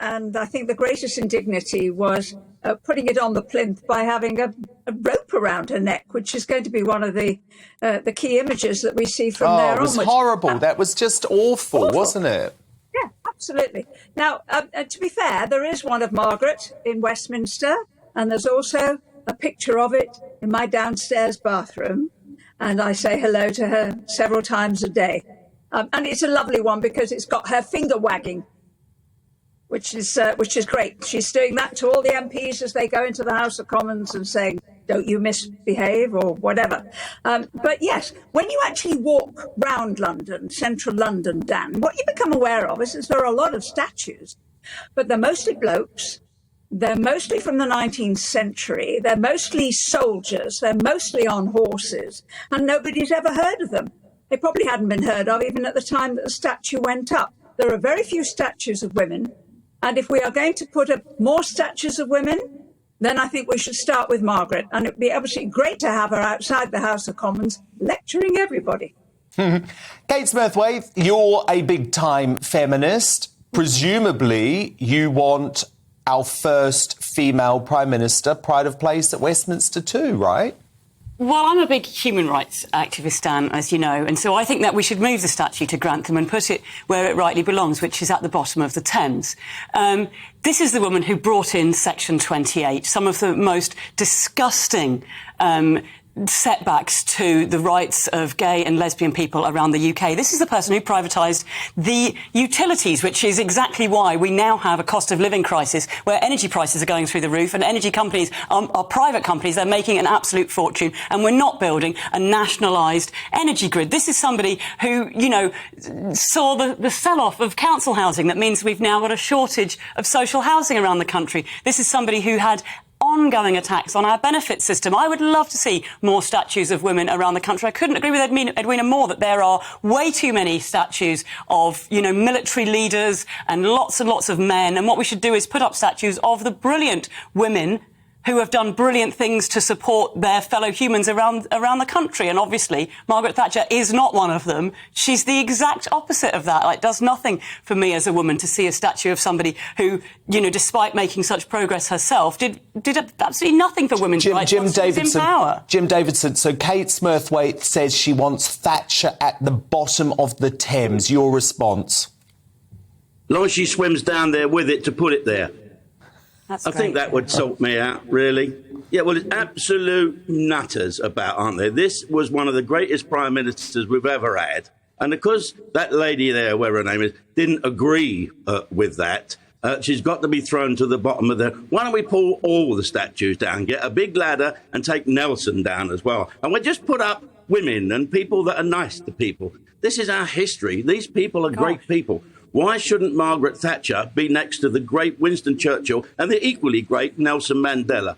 And I think the greatest indignity was putting it on the plinth by having a rope around her neck, which is going to be one of the key images that we see from there onwards. It was horrible. That was just awful, wasn't it? Yeah, absolutely. Now, to be fair, there is one of Margaret in Westminster, and there's also a picture of it in my downstairs bathroom, and I say hello to her several times a day. And it's a lovely one because it's got her finger wagging, which is great. She's doing that to all the MPs as they go into the House of Commons and saying, don't you misbehave or whatever. But yes, when you actually walk round London, central London, Dan, what you become aware of is there are a lot of statues, but they're mostly blokes. They're mostly from the 19th century. They're mostly soldiers. They're mostly on horses, and nobody's ever heard of them. They probably hadn't been heard of even at the time that the statue went up. There are very few statues of women. And if we are going to put up more statues of women, then I think we should start with Margaret. And it would be absolutely great to have her outside the House of Commons lecturing everybody. Kate Smurthwaite, you're a big-time feminist. Presumably, you want our first female Prime Minister, pride of place at Westminster too, right? Well, I'm a big human rights activist, Dan, as you know, and so I think that we should move the statue to Grantham and put it where it rightly belongs, which is at the bottom of the Thames. This is the woman who brought in Section 28, some of the most disgusting setbacks to the rights of gay and lesbian people around the UK. This is the person who privatised the utilities, which is exactly why we now have a cost of living crisis where energy prices are going through the roof and energy companies are private companies. They're making an absolute fortune and we're not building a nationalised energy grid. This is somebody who, you know, saw the sell-off of council housing. That means we've now got a shortage of social housing around the country. This is somebody who had ongoing attacks on our benefit system. I would love to see more statues of women around the country. I couldn't agree with Edwina more that there are way too many statues of, you know, military leaders and lots of men. And what we should do is put up statues of the brilliant women who have done brilliant things to support their fellow humans around the country. And obviously, Margaret Thatcher is not one of them. She's the exact opposite of that. Like, it does nothing for me as a woman to see a statue of somebody who, you know, despite making such progress herself, did absolutely nothing for women's rights. Jim Davidson, so Kate Smurthwaite says she wants Thatcher at the bottom of the Thames. Your response? As long as she swims down there with it to put it there. That's I think that would sort me out, really. Yeah, well, it's absolute nutters about, aren't they? This was one of the greatest prime ministers we've ever had. And because that lady there, whatever her name is, didn't agree with that, she's got to be thrown to the bottom of the... Why don't we pull all the statues down, get a big ladder and take Nelson down as well? And we'll just put up women and people that are nice to people. This is our history. These people are great people. Why shouldn't Margaret Thatcher be next to the great Winston Churchill and the equally great Nelson Mandela?